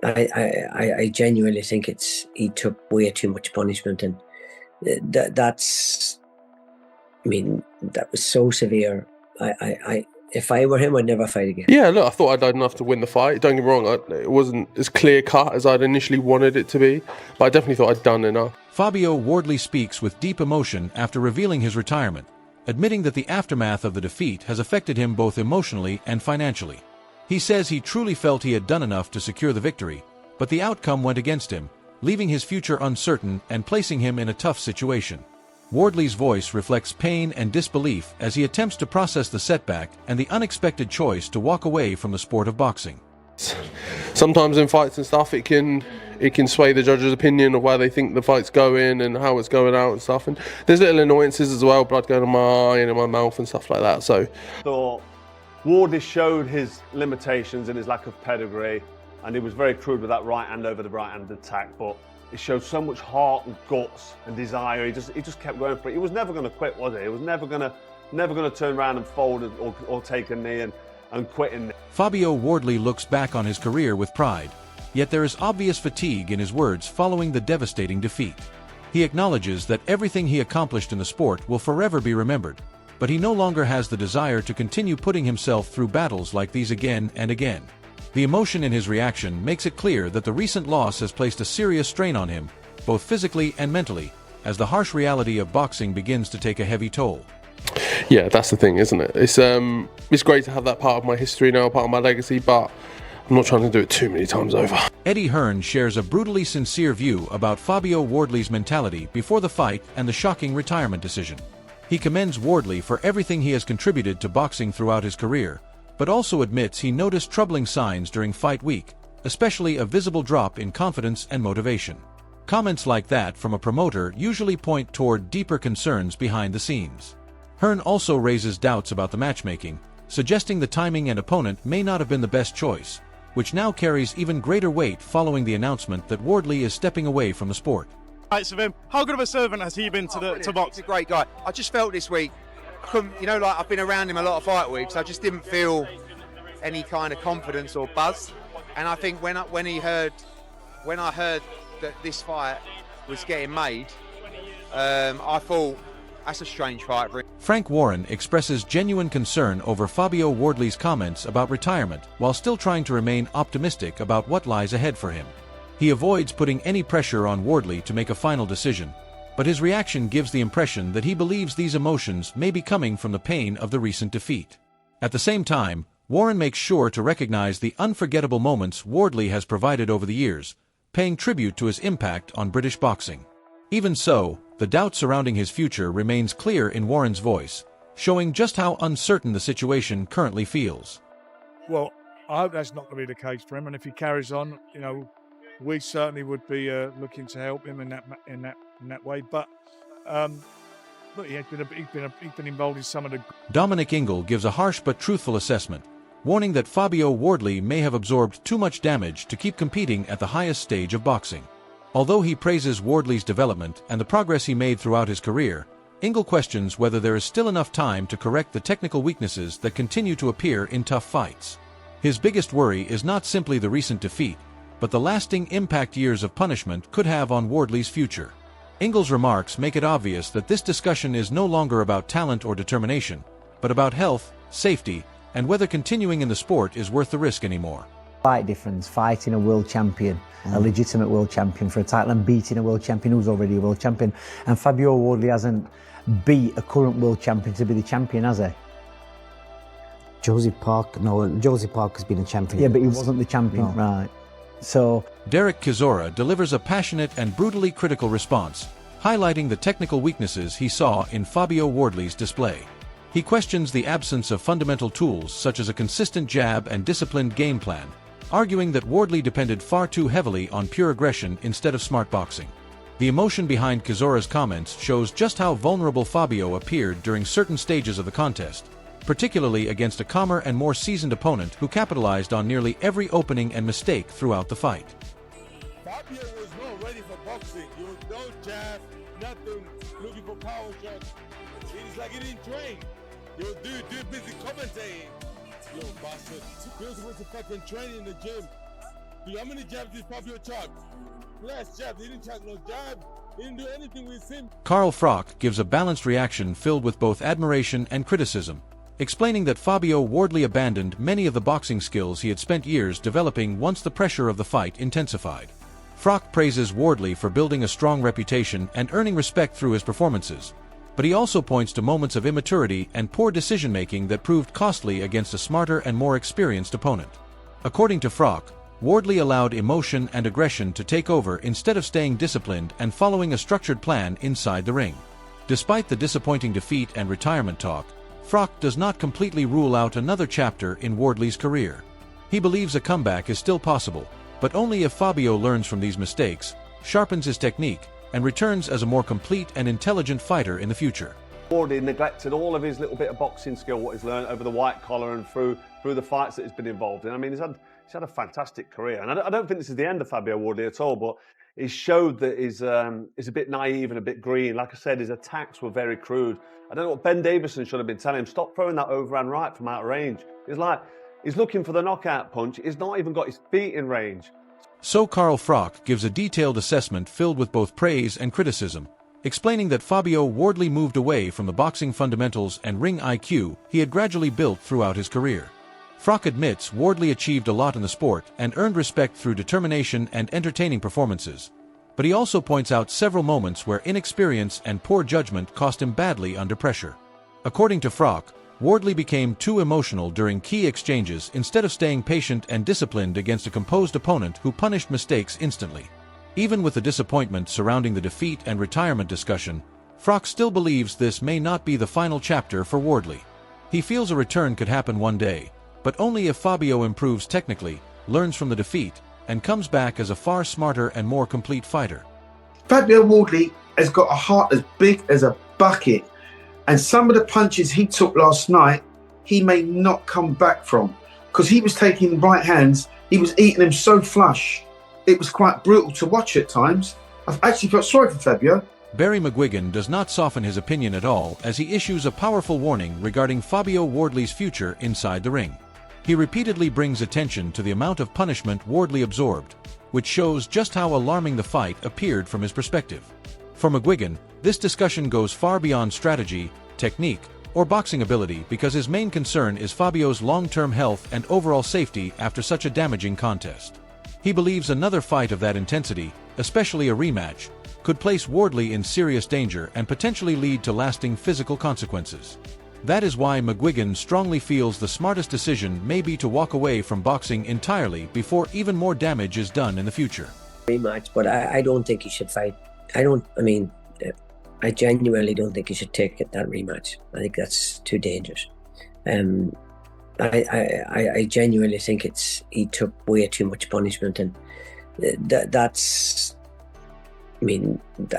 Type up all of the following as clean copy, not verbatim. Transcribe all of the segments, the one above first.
I genuinely think he took way too much punishment, and that's, I mean, that was so severe. If I were him, I'd never fight again. Yeah, look, I thought I'd done enough to win the fight. Don't get me wrong, it wasn't as clear cut as I'd initially wanted it to be, but I definitely thought I'd done enough. Fabio Wardley speaks with deep emotion after revealing his retirement, admitting that the aftermath of the defeat has affected him both emotionally and financially. He says he truly felt he had done enough to secure the victory, but the outcome went against him, leaving his future uncertain and placing him in a tough situation. Wardley's voice reflects pain and disbelief as he attempts to process the setback and the unexpected choice to walk away from the sport of boxing. Sometimes in fights and stuff, it can sway the judge's opinion of where they think the fight's going and how it's going out and stuff. And there's little annoyances as well, blood going in my eye and in my mouth and stuff like that. So, thought Wardley showed his limitations and his lack of pedigree, and he was very crude with that right hand over the right hand attack. But he showed so much heart and guts and desire. He just kept going for it. He was never going to quit, was he? He was never going to turn around and fold or take a knee and quit in. Fabio Wardley looks back on his career with pride, yet there is obvious fatigue in his words following the devastating defeat. He acknowledges that everything he accomplished in the sport will forever be remembered, but he no longer has the desire to continue putting himself through battles like these again and again. The emotion in his reaction makes it clear that the recent loss has placed a serious strain on him, both physically and mentally, as the harsh reality of boxing begins to take a heavy toll. Yeah, that's the thing, isn't it? It's great to have that part of my history now, part of my legacy, but I'm not trying to do it too many times over. Eddie Hearn shares a brutally sincere view about Fabio Wardley's mentality before the fight and the shocking retirement decision. He commends Wardley for everything he has contributed to boxing throughout his career, but also admits he noticed troubling signs during fight week, especially a visible drop in confidence and motivation. Comments like that from a promoter usually point toward deeper concerns behind the scenes. Hearn also raises doubts about the matchmaking, suggesting the timing and opponent may not have been the best choice, which now carries even greater weight following the announcement that Wardley is stepping away from the sport. Of him. How good of a servant has he been to box? He's a great guy. I just felt this week, I've been around him a lot of fight weeks, I just didn't feel any kind of confidence or buzz. And I think when I heard that this fight was getting made, I thought, that's a strange fight for him. Frank Warren expresses genuine concern over Fabio Wardley's comments about retirement while still trying to remain optimistic about what lies ahead for him. He avoids putting any pressure on Wardley to make a final decision, but his reaction gives the impression that he believes these emotions may be coming from the pain of the recent defeat. At the same time, Warren makes sure to recognize the unforgettable moments Wardley has provided over the years, paying tribute to his impact on British boxing. Even so, the doubt surrounding his future remains clear in Warren's voice, showing just how uncertain the situation currently feels. Well, I hope that's not going to be the case for him, and if he carries on, we certainly would be looking to help him in that way. But look, he's been involved in some of the. Dominic Ingle gives a harsh but truthful assessment, warning that Fabio Wardley may have absorbed too much damage to keep competing at the highest stage of boxing. Although he praises Wardley's development and the progress he made throughout his career, Ingle questions whether there is still enough time to correct the technical weaknesses that continue to appear in tough fights. His biggest worry is not simply the recent defeat, but the lasting impact years of punishment could have on Wardley's future. Ingle's remarks make it obvious that this discussion is no longer about talent or determination, but about health, safety, and whether continuing in the sport is worth the risk anymore. Fight difference, fighting a world champion, a legitimate world champion for a title, and beating a world champion who's already a world champion. And Fabio Wardley hasn't beat a current world champion to be the champion, has he? Josie Parker's been a champion. Yeah, but he wasn't the champion, right? So Derek Chisora delivers a passionate and brutally critical response, highlighting the technical weaknesses he saw in Fabio Wardley's display. He questions the absence of fundamental tools such as a consistent jab and disciplined game plan, arguing that Wardley depended far too heavily on pure aggression instead of smart boxing. The emotion behind Chisora's comments shows just how vulnerable Fabio appeared during certain stages of the contest, particularly against a calmer and more seasoned opponent who capitalized on nearly every opening and mistake throughout the fight. Fabio was not ready for boxing. He was no jab, nothing, looking for power shots. It's like he didn't train. He was busy commentating. Yo, bastard. He was supposed to fucking train in the gym. How many jabs did Fabio chuck? Last jab, he didn't chuck no jab. He didn't do anything with him. Carl Froch gives a balanced reaction filled with both admiration and criticism, explaining that Fabio Wardley abandoned many of the boxing skills he had spent years developing once the pressure of the fight intensified. Froch praises Wardley for building a strong reputation and earning respect through his performances, but he also points to moments of immaturity and poor decision-making that proved costly against a smarter and more experienced opponent. According to Froch, Wardley allowed emotion and aggression to take over instead of staying disciplined and following a structured plan inside the ring. Despite the disappointing defeat and retirement talk, Froch does not completely rule out another chapter in Wardley's career. He believes a comeback is still possible, but only if Fabio learns from these mistakes, sharpens his technique, and returns as a more complete and intelligent fighter in the future. Wardley neglected all of his little bit of boxing skill, what he's learned over the white collar and through the fights that he's been involved in. I mean, he's had a fantastic career, and I don't think this is the end of Fabio Wardley at all, but he showed that he's a bit naive and a bit green. Like I said, his attacks were very crude. I don't know what Ben Davison should have been telling him. Stop throwing that overhand right from out of range. He's looking for the knockout punch. He's not even got his feet in range. So Carl Froch gives a detailed assessment filled with both praise and criticism, explaining that Fabio Wardley moved away from the boxing fundamentals and ring IQ he had gradually built throughout his career. Froch admits Wardley achieved a lot in the sport and earned respect through determination and entertaining performances, but he also points out several moments where inexperience and poor judgment cost him badly under pressure. According to Froch, Wardley became too emotional during key exchanges instead of staying patient and disciplined against a composed opponent who punished mistakes instantly. Even with the disappointment surrounding the defeat and retirement discussion, Froch still believes this may not be the final chapter for Wardley. He feels a return could happen one day, but only if Fabio improves technically, learns from the defeat, and comes back as a far smarter and more complete fighter. Fabio Wardley has got a heart as big as a bucket, and some of the punches he took last night, he may not come back from, because he was taking right hands, he was eating them so flush. It was quite brutal to watch at times. I've actually felt sorry for Fabio. Barry McGuigan does not soften his opinion at all as he issues a powerful warning regarding Fabio Wardley's future inside the ring. He repeatedly brings attention to the amount of punishment Wardley absorbed, which shows just how alarming the fight appeared from his perspective. For McGuigan, this discussion goes far beyond strategy, technique, or boxing ability because his main concern is Fabio's long-term health and overall safety after such a damaging contest. He believes another fight of that intensity, especially a rematch, could place Wardley in serious danger and potentially lead to lasting physical consequences. That is why McGuigan strongly feels the smartest decision may be to walk away from boxing entirely before even more damage is done in the future. Rematch, but I don't think he should fight. I genuinely don't think he should take that rematch. I think that's too dangerous. I genuinely think he took way too much punishment, and that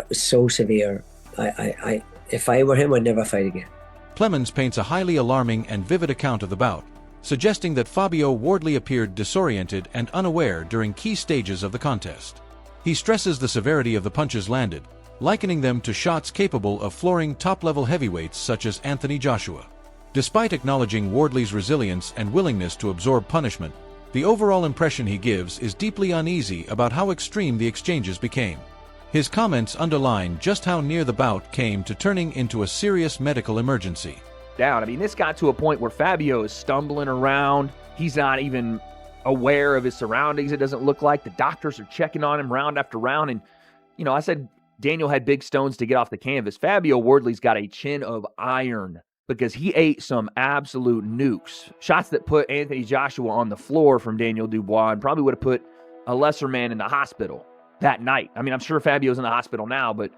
was so severe. If I were him, I'd never fight again. Clemens paints a highly alarming and vivid account of the bout, suggesting that Fabio Wardley appeared disoriented and unaware during key stages of the contest. He stresses the severity of the punches landed, likening them to shots capable of flooring top-level heavyweights such as Anthony Joshua. Despite acknowledging Wardley's resilience and willingness to absorb punishment, the overall impression he gives is deeply uneasy about how extreme the exchanges became. His comments underline just how near the bout came to turning into a serious medical emergency. This got to a point where Fabio is stumbling around. He's not even aware of his surroundings, it doesn't look like. The doctors are checking on him round after round. And, I said Daniel had big stones to get off the canvas. Fabio Wardley's got a chin of iron because he ate some absolute nukes. Shots that put Anthony Joshua on the floor from Daniel Dubois and probably would have put a lesser man in the hospital that night. I'm sure Fabio's in the hospital now, but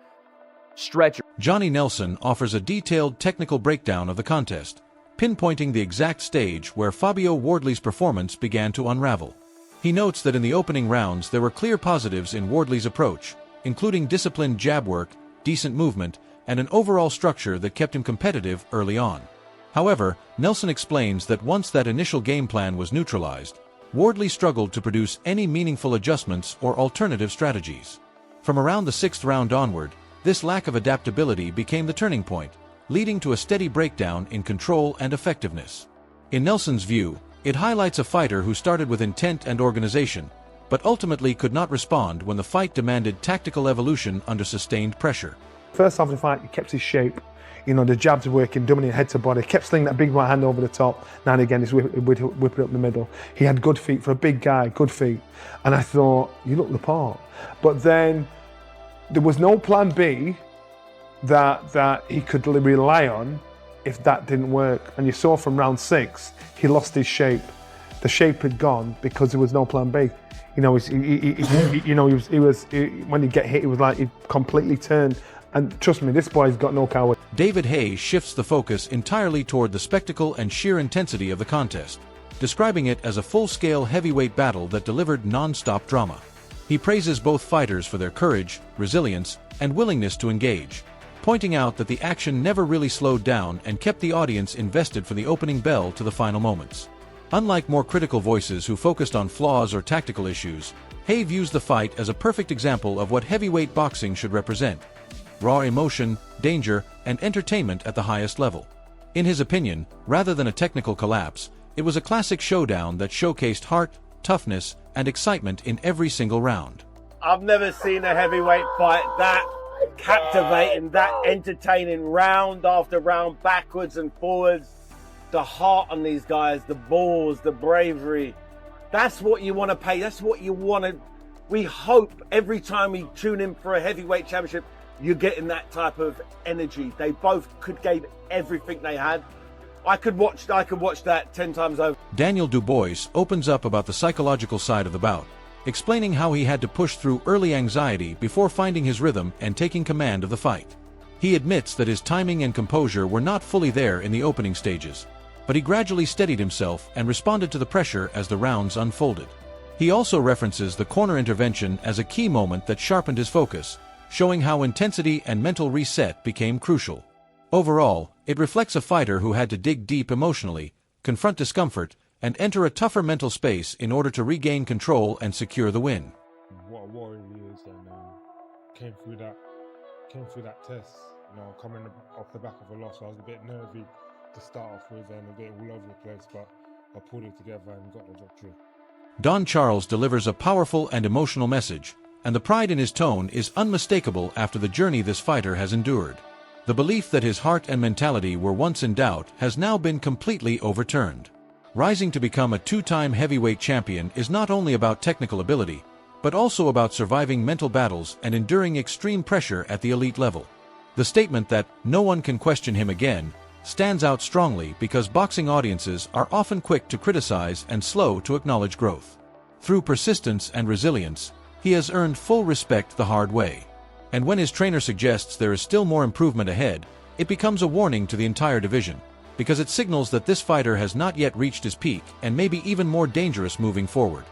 stretcher. Johnny Nelson offers a detailed technical breakdown of the contest, pinpointing the exact stage where Fabio Wardley's performance began to unravel. He notes that in the opening rounds there were clear positives in Wardley's approach, including disciplined jab work, decent movement, and an overall structure that kept him competitive early on. However, Nelson explains that once that initial game plan was neutralized, Wardley struggled to produce any meaningful adjustments or alternative strategies. From around the 6th round onward, this lack of adaptability became the turning point, leading to a steady breakdown in control and effectiveness. In Nelson's view, it highlights a fighter who started with intent and organization, but ultimately could not respond when the fight demanded tactical evolution under sustained pressure. First half of the fight, he kept his shape. You know, the jabs were working, dominating head to body. Kept slinging that big right hand over the top. Now and again, he's whip it up the middle. He had good feet for a big guy, good feet. And I thought, you look the part. But then there was no plan B that he could rely on if that didn't work. And you saw from round 6, he lost his shape. The shape had gone because there was no plan B. You know, when he get hit, it was like he completely turned. And trust me, this boy's got no cower. David Haye shifts the focus entirely toward the spectacle and sheer intensity of the contest, describing it as a full-scale heavyweight battle that delivered non-stop drama. He praises both fighters for their courage, resilience, and willingness to engage, pointing out that the action never really slowed down and kept the audience invested from the opening bell to the final moments. Unlike more critical voices who focused on flaws or tactical issues, Haye views the fight as a perfect example of what heavyweight boxing should represent: raw emotion, danger, and entertainment at the highest level. In his opinion, rather than a technical collapse, it was a classic showdown that showcased heart, toughness, and excitement in every single round. I've never seen a heavyweight fight that captivating, that entertaining, round after round, backwards and forwards. The heart on these guys, the balls, the bravery. That's what you want to pay. That's what you want to. We hope every time we tune in for a heavyweight championship, you're getting that type of energy. They both gave everything they had. I could watch that 10 times over. Daniel Dubois opens up about the psychological side of the bout, explaining how he had to push through early anxiety before finding his rhythm and taking command of the fight. He admits that his timing and composure were not fully there in the opening stages, but he gradually steadied himself and responded to the pressure as the rounds unfolded. He also references the corner intervention as a key moment that sharpened his focus, showing how intensity and mental reset became crucial. Overall, it reflects a fighter who had to dig deep emotionally, confront discomfort, and enter a tougher mental space in order to regain control and secure the win. What a warrior he is, and came through that test. You know, coming off the back of a loss, I was a bit nervy to start off with and a bit all over the place, but I pulled it together and got the victory. Don Charles delivers a powerful and emotional message, and the pride in his tone is unmistakable after the journey this fighter has endured. The belief that his heart and mentality were once in doubt has now been completely overturned. Rising to become a 2-time heavyweight champion is not only about technical ability, but also about surviving mental battles and enduring extreme pressure at the elite level. The statement that no one can question him again stands out strongly because boxing audiences are often quick to criticize and slow to acknowledge growth. Through persistence and resilience, he has earned full respect the hard way. And when his trainer suggests there is still more improvement ahead, it becomes a warning to the entire division, because it signals that this fighter has not yet reached his peak and may be even more dangerous moving forward.